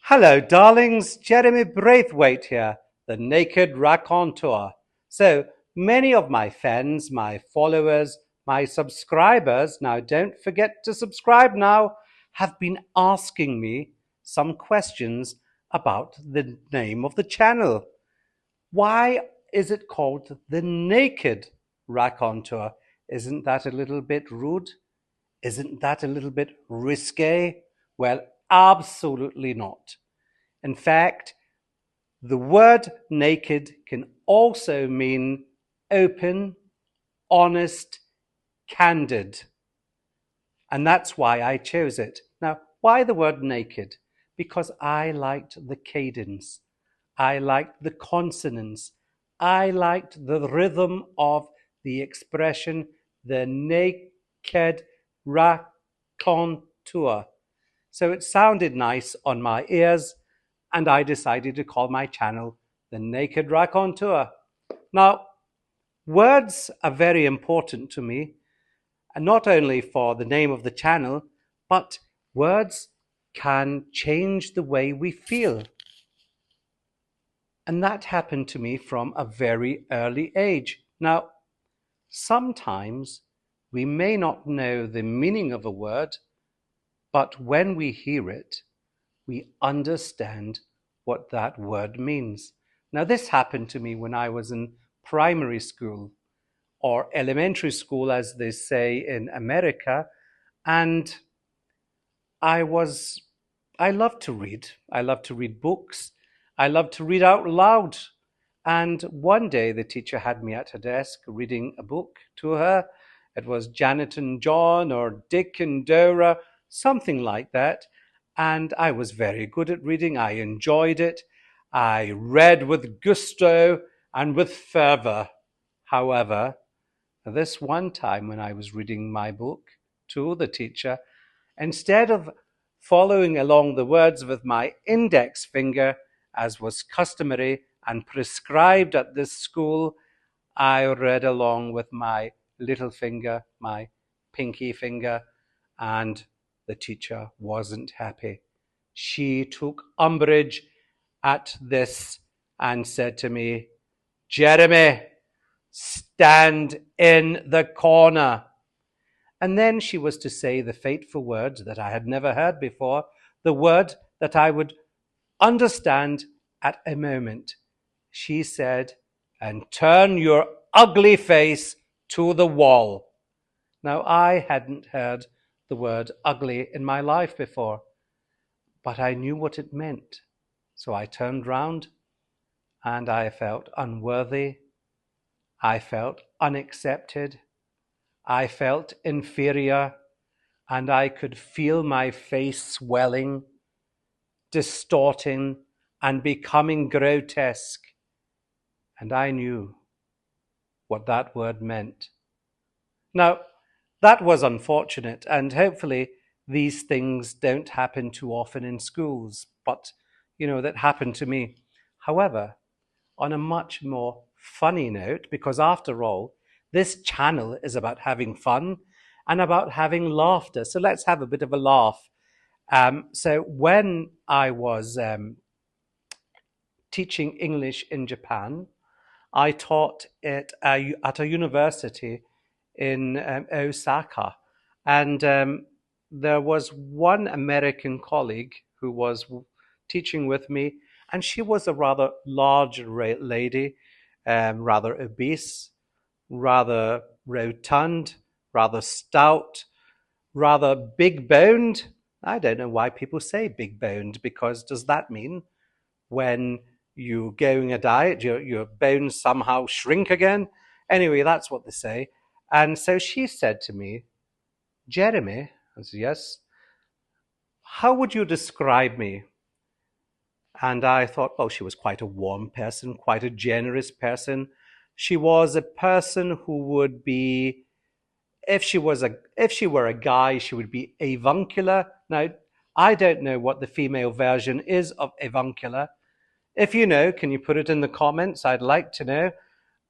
Hello, darlings. Jeremy Braithwaite here, the Naked Raconteur. So many of my fans, my followers, my subscribers, now don't forget to subscribe now, have been asking me some questions about the name of the channel. Why is it called the Naked Raconteur? Isn't that a little bit rude? Isn't that a little bit risque? Well, absolutely not. In fact, the word naked can also mean open, honest, candid. And that's why I chose it. Now, why the word naked? Because I liked the cadence. I liked the consonants. I liked the rhythm of the expression, the naked raconteur. So it sounded nice on my ears, and I decided to call my channel The Naked Raconteur. Now, words are very important to me, and not only for the name of the channel, but words can change the way we feel. And that happened to me from a very early age. Now, sometimes we may not know the meaning of a word, but when we hear it, we understand what that word means. Now, this happened to me when I was in primary school or elementary school, as they say in America, and I was, I love to read. I love to read books. I love to read out loud. And one day the teacher had me at her desk reading a book to her. It was Janet and John or Dick and Dora, something like that. And I was very good at reading. I enjoyed it. I read with gusto and with fervor. However, this one time when I was reading my book to the teacher, instead of following along the words with my index finger, as was customary and prescribed at this school, I read along with my little finger, my pinky finger, and the teacher wasn't happy. She took umbrage at this and said to me, "Jeremy, stand in the corner." And then she was to say the fateful word that I had never heard before, the word that I would understand at a moment. She said, "And turn your ugly face to the wall." Now, I hadn't heard the word ugly in my life before, but I knew what it meant. So I turned round and I felt unworthy. I felt unaccepted. I felt inferior, and I could feel my face swelling, distorting, and becoming grotesque. And I knew what that word meant. Now, that was unfortunate, and hopefully these things don't happen too often in schools, but, that happened to me. However, on a much more funny note, because after all, this channel is about having fun and about having laughter. So let's have a bit of a laugh. So when I was teaching English in Japan, I taught it at a university in Osaka. And there was one American colleague who was teaching with me, and she was a rather large lady, rather obese, rather rotund, rather stout, rather big boned. I don't know why people say big boned, because does that mean when you going a diet, your bones somehow shrink again? Anyway, that's what they say. And so she said to me, "Jeremy," I said, "Yes, how would you describe me?" And I thought, well, she was quite a warm person, quite a generous person. She was a person who would be, if she were a guy, she would be avuncular. Now, I don't know what the female version is of avuncular. If you know, can you put it in the comments? I'd like to know.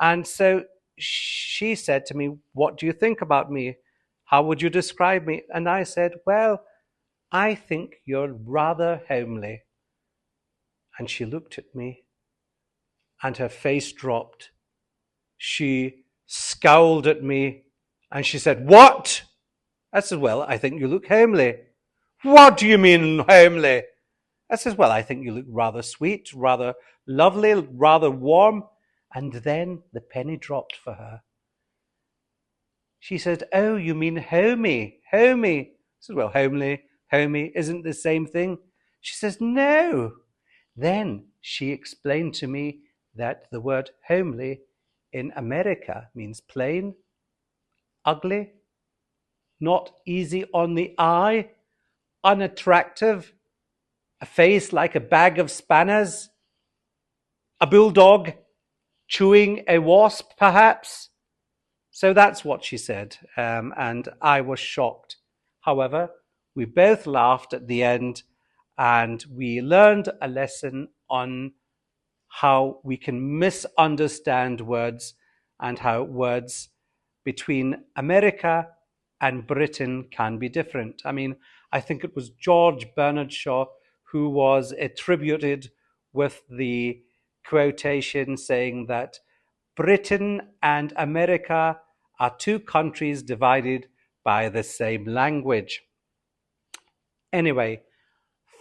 And so she said to me, "What do you think about me? How would you describe me?" And I said, "Well, I think you're rather homely." And she looked at me and her face dropped. She scowled at me and she said, "What?" I said, "Well, I think you look homely." "What do you mean homely?" I said, "Well, I think you look rather sweet, rather lovely, rather warm." And then the penny dropped for her. She said, "Oh, you mean homey, homey." I said, "Well, homely, homey isn't the same thing." She says, "No." Then she explained to me that the word homely in America means plain, ugly, not easy on the eye, unattractive, a face like a bag of spanners, a bulldog chewing a wasp, perhaps. So that's what she said, and I was shocked. However, we both laughed at the end, and we learned a lesson on how we can misunderstand words and how words between America and Britain can be different. I mean, I think it was George Bernard Shaw who was attributed with the quotation saying that Britain and America are two countries divided by the same language. Anyway,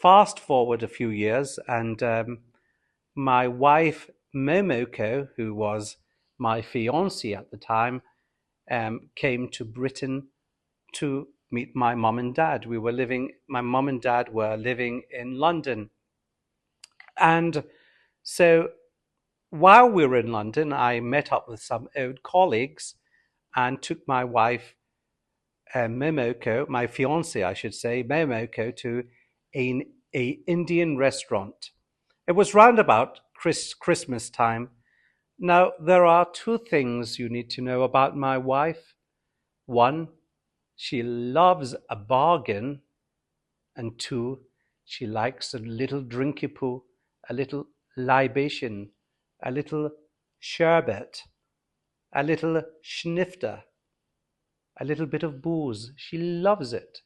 fast forward a few years, and my wife Momoko, who was my fiancée at the time, came to Britain to meet my mum and dad. My mum and dad were living in London. And so while we were in London, I met up with some old colleagues and took my wife, Momoko, my fiancée, I should say, Momoko, to an Indian restaurant. It was round about Christmas time. Now, there are two things you need to know about my wife. One, she loves a bargain. And two, she likes a little drinky poo, a little libation, a little sherbet, a little schnifter, a little bit of booze. She loves it.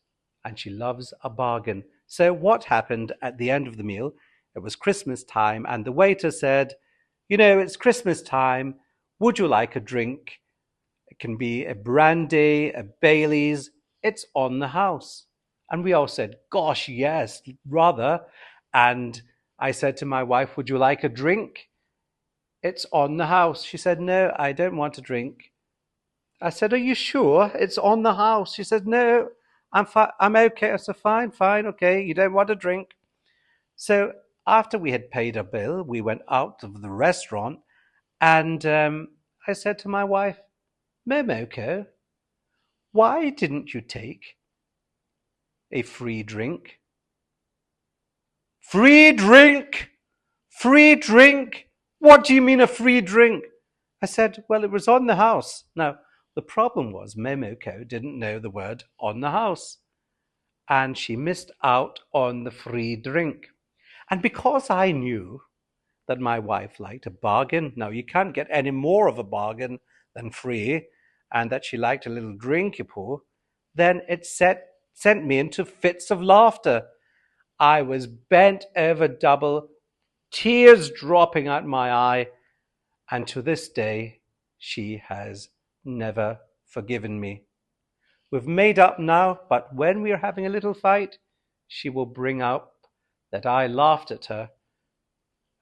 And she loves a bargain. So what happened at the end of the meal? It was Christmas time, and the waiter said, "You know, it's Christmas time. Would you like a drink? It can be a brandy, a Bailey's. It's on the house." And we all said, "Gosh, yes, rather." And I said to my wife, "Would you like a drink?" "It's on the house." She said, "No, I don't want a drink." I said, "Are you sure it's on the house?" She said, "No, I'm okay." I said, "Fine, fine, okay, you don't want a drink." So after we had paid our bill, we went out of the restaurant, and I said to my wife, "Momoko, why didn't you take a free drink?" "Free drink? Free drink? What do you mean a free drink?" I said, "Well, it was on the house." Now, the problem was Momoko didn't know the word on the house, and she missed out on the free drink. And because I knew that my wife liked a bargain, now you can't get any more of a bargain than free, and that she liked a little drinky poo, then it sent me into fits of laughter. I was bent over double, tears dropping out my eye, and to this day, she has never forgiven me. We've made up now, but when we are having a little fight, she will bring up that I laughed at her,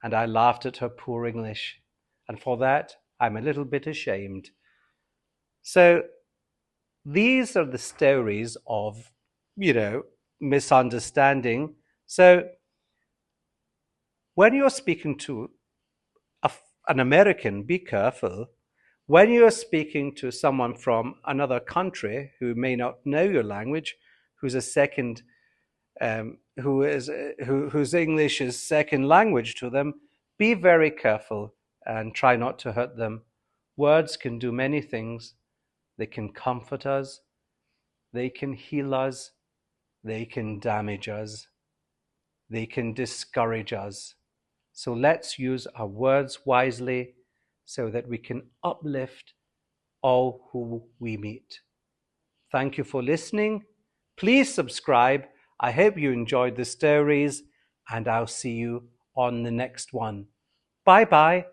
and I laughed at her poor English, and for that, I'm a little bit ashamed. So these are the stories of, misunderstanding. So when you're speaking to an American, be careful. When you're speaking to someone from another country who may not know your language, who's a second, whose English is second language to them, be very careful and try not to hurt them. Words can do many things. They can comfort us, they can heal us, they can damage us, they can discourage us. So let's use our words wisely so that we can uplift all who we meet. Thank you for listening. Please subscribe. I hope you enjoyed the stories, and I'll see you on the next one. Bye bye.